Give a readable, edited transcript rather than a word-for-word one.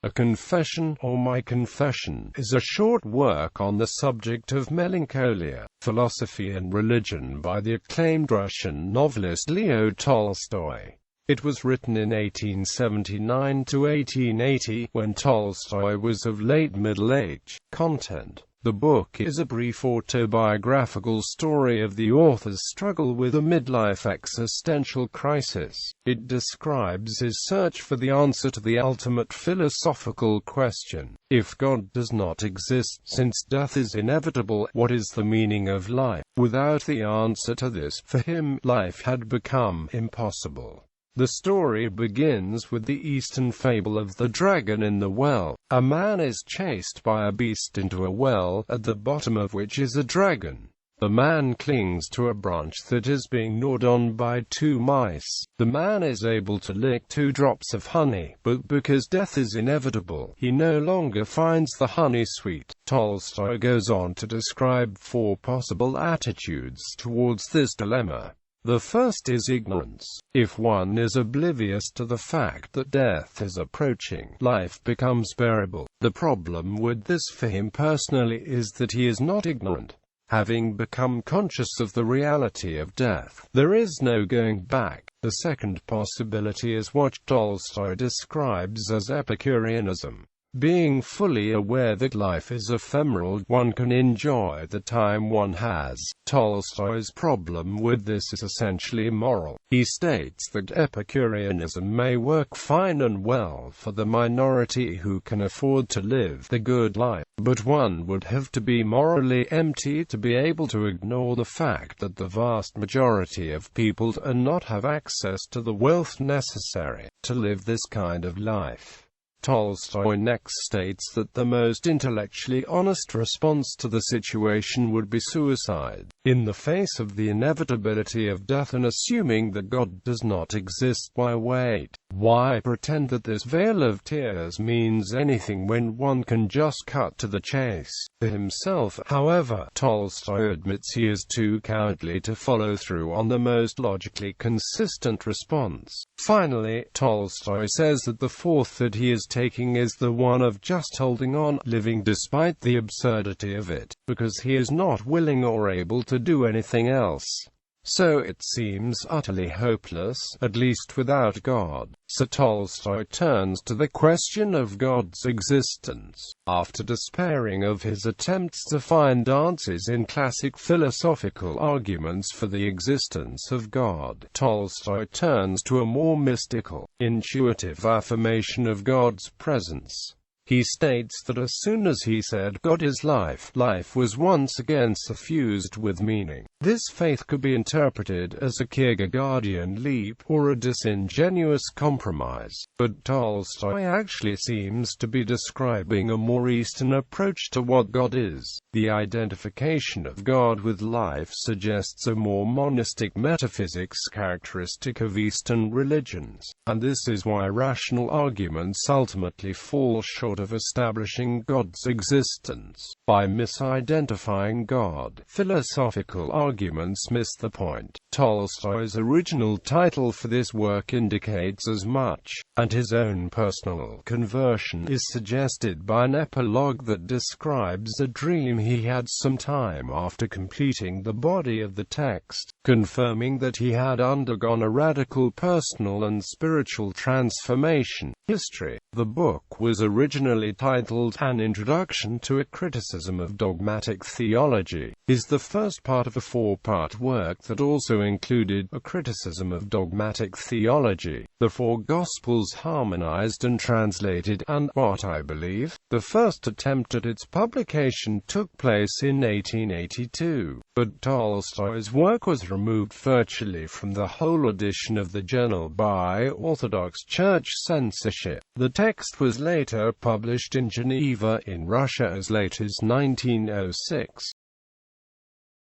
A Confession, or My Confession, is a short work on the subject of melancholia, philosophy and religion by the acclaimed Russian novelist Leo Tolstoy. It was written in 1879 to 1880, when Tolstoy was of late middle age. Content: the book is a brief autobiographical story of the author's struggle with a midlife existential crisis. It describes his search for the answer to the ultimate philosophical question: if God does not exist, since death is inevitable, what is the meaning of life? Without the answer to this, for him, life had become impossible. The story begins with the Eastern fable of the dragon in the well. A man is chased by a beast into a well, at the bottom of which is a dragon. The man clings to a branch that is being gnawed on by two mice. The man is able to lick 2 drops of honey, but because death is inevitable, he no longer finds the honey sweet. Tolstoy goes on to describe 4 possible attitudes towards this dilemma. The first is ignorance. If one is oblivious to the fact that death is approaching, life becomes bearable. The problem with this for him personally is that he is not ignorant. Having become conscious of the reality of death, there is no going back. The second possibility is what Tolstoy describes as Epicureanism. Being fully aware that life is ephemeral, one can enjoy the time one has. Tolstoy's problem with this is essentially moral. He states that Epicureanism may work fine and well for the minority who can afford to live the good life, but one would have to be morally empty to be able to ignore the fact that the vast majority of people do not have access to the wealth necessary to live this kind of life. Tolstoy next states that the most intellectually honest response to the situation would be suicide. In the face of the inevitability of death and assuming that God does not exist, why wait? Why pretend that this veil of tears means anything when one can just cut to the chase? For himself, however, Tolstoy admits he is too cowardly to follow through on the most logically consistent response. Finally, Tolstoy says that the fourth that he is taking is the one of just holding on, living despite the absurdity of it, because he is not willing or able to do anything else. So it seems utterly hopeless, at least without God. So Tolstoy turns to the question of God's existence. After despairing of his attempts to find answers in classic philosophical arguments for the existence of God, Tolstoy turns to a more mystical, intuitive affirmation of God's presence. He states that as soon as he said God is life, life was once again suffused with meaning. This faith could be interpreted as a Kierkegaardian leap, or a disingenuous compromise. But Tolstoy actually seems to be describing a more Eastern approach to what God is. The identification of God with life suggests a more monistic metaphysics characteristic of Eastern religions, and this is why rational arguments ultimately fall short of establishing God's existence. By misidentifying God, philosophical arguments miss the point. Tolstoy's original title for this work indicates as much, and his own personal conversion is suggested by an epilogue that describes a dream he had some time after completing the body of the text, confirming that he had undergone a radical personal and spiritual transformation. History. The book was originally titled An Introduction to a Criticism of Dogmatic Theology. Is the first part of a 4-part work that also included a criticism of dogmatic theology, the 4 Gospels harmonized and translated, and what I believe. The first attempt at its publication took place in 1882, but Tolstoy's work was removed virtually from the whole edition of the journal by Orthodox Church censorship. The text was later published in Geneva, in Russia as late as 1906.